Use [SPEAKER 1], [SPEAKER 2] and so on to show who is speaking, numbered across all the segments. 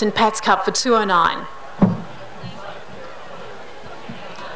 [SPEAKER 1] St Pat's Cup for 209.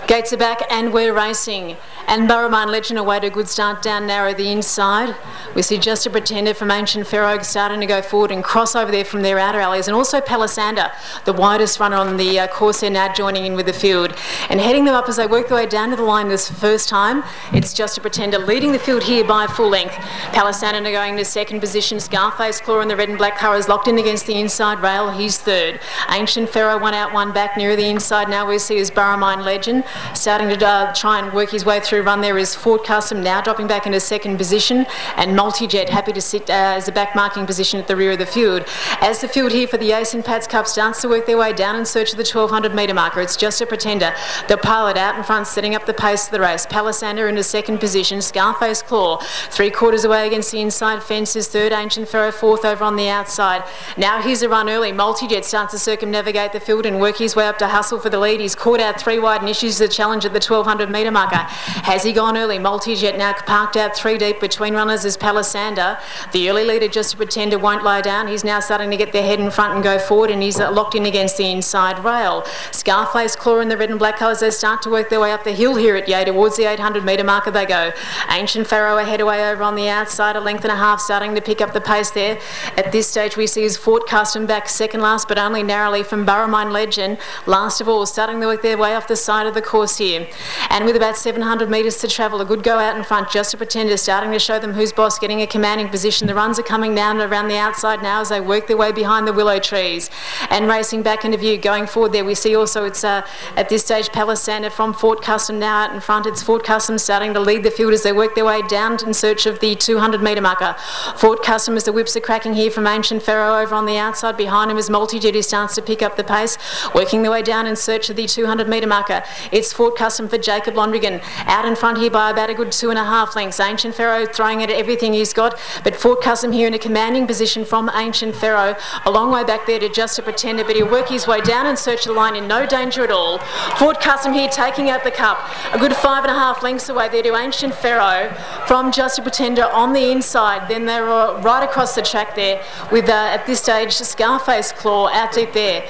[SPEAKER 1] Gates are back and we're racing. And Barrowmine Legend away to a good start down narrow the inside. We see Just a Pretender from Ancient Pharaoh starting to go forward and cross over there from their outer alleys. And also Palisander, the widest runner on the course there now, joining in with the field. And heading them up as they work their way down to the line this first time, it's Just a Pretender leading the field here by full length. Palisander going to second position. Scarface Claw in the red and black colours locked in against the inside rail. He's third. Ancient Pharaoh one out, one back nearer the inside. Now we see is Barrowmine Legend starting to try and work his way through. Run there is Fort Custom now dropping back into second position, and Multijet happy to sit as a back marking position at the rear of the field. As the field here for the St Pat's Cup starts to work their way down in search of the 1200 metre marker, it's Just a Pretender, the pilot out in front setting up the pace of the race. Palisander into second position. Scarface Claw 3/4 away against the inside fence is third. Ancient Pharaoh fourth over on the outside. Now here's a run early. Multijet starts to circumnavigate the field and work his way up to hustle for the lead. He's caught out 3 wide and issues the challenge at the 1200 metre marker. Has he gone early? Multijet now parked out 3 deep. Between runners is Palisander. The early leader, Just a Pretender, won't lie down. He's now starting to get their head in front and go forward, and he's locked in against the inside rail. Scarface Claw in the red and black colours, they start to work their way up the hill here at Yea. Towards the 800 metre marker they go. Ancient Pharaoh ahead away over on the outside, a length and a half, starting to pick up the pace there. At this stage we see is Fort Custom back second last, but only narrowly from Barrowmine Legend. Last of all, starting to work their way off the side of the course here. And with about 700 metres to travel, a good go out in front. Just a Pretender starting to show them who's boss, getting a commanding position. The runs are coming down around the outside now as they work their way behind the willow trees. And racing back into view, going forward there, we see also it's at this stage Palisander from Fort Custom now out in front. It's Fort Custom starting to lead the field as they work their way down in search of the 200 metre marker. Fort Custom as the whips are cracking here from Ancient Pharaoh over on the outside. Behind him is Multijet who starts to pick up the pace, working their way down in search of the 200 metre marker. It's Fort Custom for Jacob Londrigan, out in front here by about a good 2.5 lengths. Ancient Pharaoh throwing at everything he's got, but Fort Custom here in a commanding position from Ancient Pharaoh. A long way back there to Just a Pretender, but he'll work his way down in search of the line in no danger at all. Fort Custom here taking out the cup, a good 5.5 lengths away there to Ancient Pharaoh from Just a Pretender on the inside. Then they're right across the track there with at this stage Scarface Claw out deep there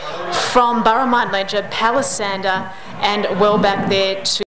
[SPEAKER 1] from Barrowmine Legend, Palisander, and well back there to